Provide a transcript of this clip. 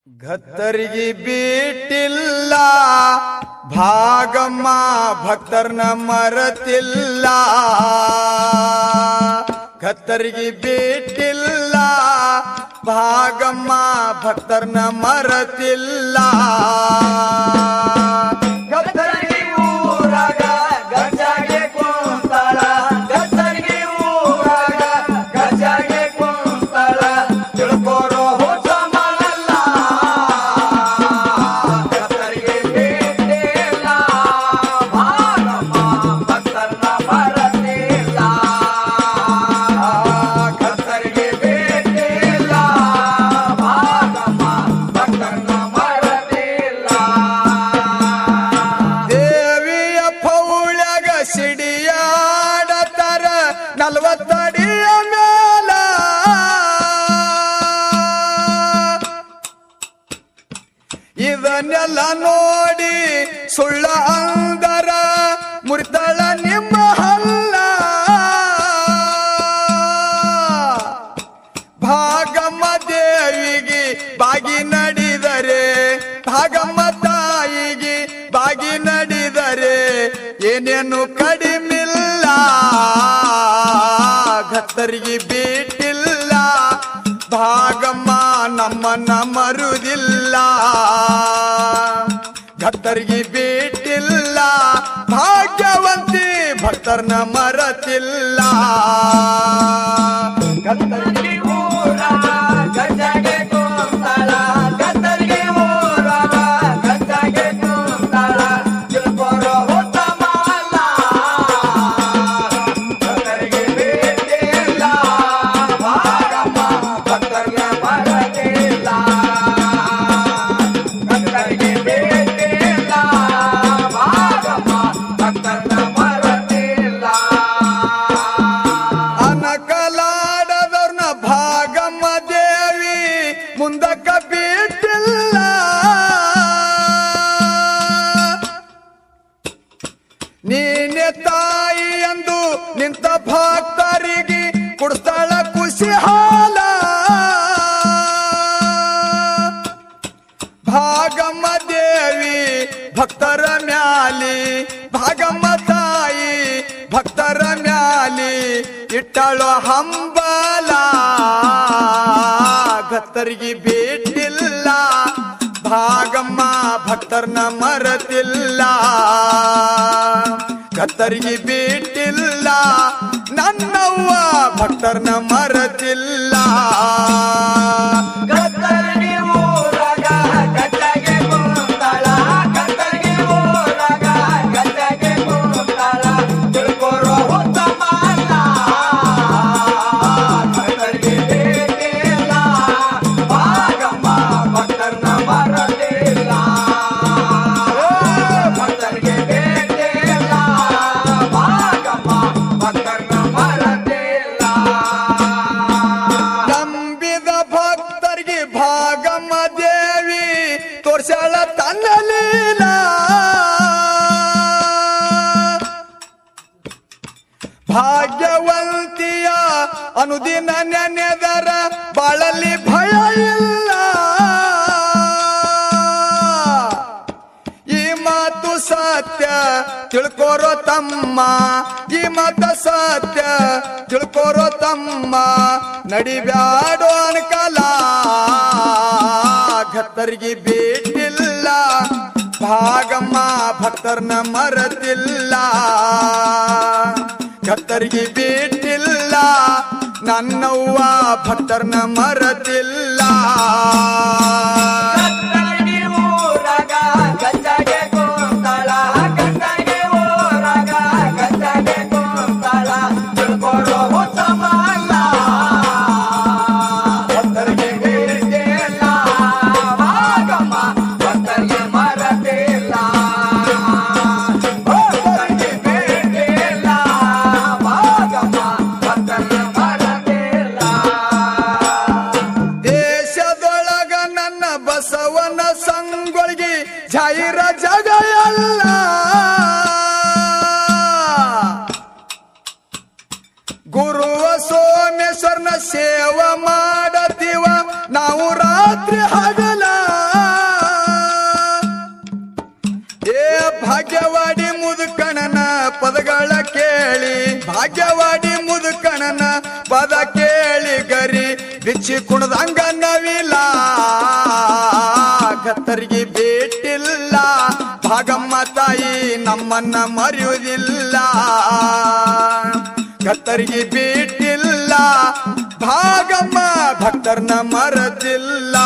ಗತ್ತರಿಗೆ ಬಿಟ್ಟಿಲ್ಲ ಭಾಗಮ್ಮ ಭಕ್ತರ್ನ ಮರತಿಲ್ಲ ಗತ್ತರಿಗೆ ಬಿಟ್ಟಿಲ್ಲ ಭಾಗಮ್ಮ ಭಕ್ತರ್ನ ಮರತಿಲ್ಲ ಗತ್ತರಿಗೆ ಊರಾಗ ಗಜ್ಜಾಗೆ ಕುಂತಾಳ ಗತ್ತರಿಗೆ ಊರಾಗ ಗಜ್ಜಾಗೆ ಕುಂತಾಳ ತಿಳ್ಕೋರೋ ಸಿಡಿಯಾಡತರ 40 ಅಡಿಯ ಮೇಲ ಇದನ್ನೆಲ್ಲ ನೋಡಿ ಸುಳ್ಳ ಅಂದರ ಮುರಿತಳ ನಿಮ್ಮ ಹಲ್ಲ ಭಾಗಮ್ಮ ದೇವಿಗೆ ಬಾಗಿ ನಡೆದರೆ ಭಾಗಮ್ಮ ತಾಯಿಗೆ ಬಾಗಿ ನಡೆದರೆ ಏನೇನು ಕಡಿಮಿಲ್ಲ ಗತ್ತರಿಗೆ ಬಿಟ್ಟಿಲ್ಲ ಭಾಗಮ್ಮ ನಮ್ಮನ್ನ ಮರುದಿಲ್ಲ ಗತ್ತರಿಗೆ ಬಿಟ್ಟಿಲ್ಲ ಭಾಗ್ಯವಂತಿ ಭಕ್ತರ್ನ ಮರತಿಲ್ಲ ಗತ್ತರಿಗೆ ಊರಾಗ ಗಜ್ಜಾಗೆ ಕುಂತಾಳ ಗತ್ತರಿಗೆ ಊರಾಗ ಗಜ್ಜಾಗೆ ಕುಂತಾಳ ತಿಳ್ಕೋರೋ ಮುಂದಕ್ಕ ಬಿಟ್ಟಿಲ್ಲ ನೀನೆ ತಾಯಿ ಎಂದು ನಿಂತ ಭಕ್ತರಿಗೆ ಕುಡಿಸ್ತಾಳ ಖುಷಿ ಹಾಲ ಭಾಗಮ್ಮ ದೇವಿ ಭಕ್ತರ ಮ್ಯಾಲಿ ಭಾಗಮ್ಮ ತಾಯಿ ಭಕ್ತರ ಮ್ಯಾಲಿ ಇಟ್ಟಳು ಹಂಬಲ ಗತ್ತರಿಗೆ ಬಿಟ್ಟಿಲ್ಲ ಭಾಗಮ್ಮ ಭಕ್ತರ್ನ ಮರತಿಲ್ಲ ಗತ್ತರಿಗೆ ಬಿಟ್ಟಿಲ್ಲ ನನ್ನವ್ವ ಭಕ್ತರ್ನ ಮರತಿಲ್ಲ ಗತ್ತರಿಗೆ ಊರಾಗ ಗಜ್ಜಾಗೆ ಕುಂತಾಳ ಗತ್ತರಿಗೆ ಊರಾಗ ಗಜ್ಜಾಗೆ ಕುಂತಾಳ ತಿಳ್ಕೋರೋ ಉತ್ತಮ ಅಲ್ಲ ಗತ್ತರಿಗೆ ಬಿಟ್ಟಿಲ್ಲ ಭಾಗಮ್ಮ ಭಕ್ತರ್ನ ಮರತಿಲ್ಲ ಭಕ್ತರಿಗೆ ಬಿಟ್ಟಿಲ್ಲ ಭಾಗಮ್ಮ ಭಕ್ತರ್ನ ಮರತಿಲ್ಲ ನಂಬಿದ ಭಕ್ತರಿಗೆ ಭಾಗಮ್ಮ ದೇವಿ ತೋರ್ಸಾಳ ತನ್ನ ಲೀಲ ಭಾಗ್ಯವಂತಿಯ ಅನುದಿನ ನೆನೆದರ ಬಾಳಲ್ಲಿ ಭಯ ಇಲ್ಲ ಈ ಮಾತು ಸತ್ಯ ತಿಳ್ಕೋರೋ ತಮ್ಮ ಈ ಮಾತು ಸತ್ಯ ತಿಳ್ಕೋರೋ ತಮ್ಮ ನಡಿಬ್ಯಾಡೋ ಅನ್ಕಲ ಗತ್ತರಿಗೆ ಬಿಟ್ಟಿಲ್ಲ ಭಾಗಮ್ಮ ಭಕ್ತರ್ನ ಮರತಿಲ್ಲ ಗತ್ತರಿಗೆ ಬಿಟ್ಟಿಲ್ಲ ನನ್ನವ್ವ ಭಕ್ತರ್ನ ಮರತಿಲ್ಲ ಗತ್ತರಿಗೆ ಊರಾಗ ಗಜ್ಜಾಗೆ ಕುಂತಾಳ ಗಜ್ಜಾಗೆ ಊರಾಗ ಗಜ್ಜಾಗೆ ಕುಂತಾಳ ತಿಳ್ಕೋರೋ ಉತ್ತಮ ಅಲ್ಲ ಭಕ್ತರಿಗೆ ಬಿಟ್ಟಿಲ್ಲ ಭಾಗಮ್ಮ ಭಕ್ತರಿಗೆ ಮರತಿಲ್ಲ ಭಕ್ತರಿಗೆ ಬಿಟ್ಟಿಲ್ಲ ಭಾಗಮ್ಮ ಭಕ್ತರಿಗೆ ಮರತಿಲ್ಲ ದೇಶದೊಳಗ ನನ್ನ ಬಸವನ ಸಂಗೊಳ್ಗಿ ಜಾಯಿರ ಜಗ ಎಲ್ಲ ಗುರುವ ಸೋಮೇಶ್ವರನ ಸೇವ ಮಾಡತೀವ ನಾವು ರಾತ್ರಿ ಹಗಲ ಗಿಚ್ಚಿ ಕುಣದಂಗ ನವಿಲ ಗತ್ತರಿಗೆ ಬೇಟಿಲ್ಲ ಭಾಗಮ್ಮ ತಾಯಿ ನಮ್ಮನ್ನ ಮರೆಯುವುದಿಲ್ಲ ಗತ್ತರಿಗೆ ಬೇಟಿಲ್ಲ ಭಾಗಮ್ಮ ಭಕ್ತರನ್ನ ಮರೆತಿಲ್ಲ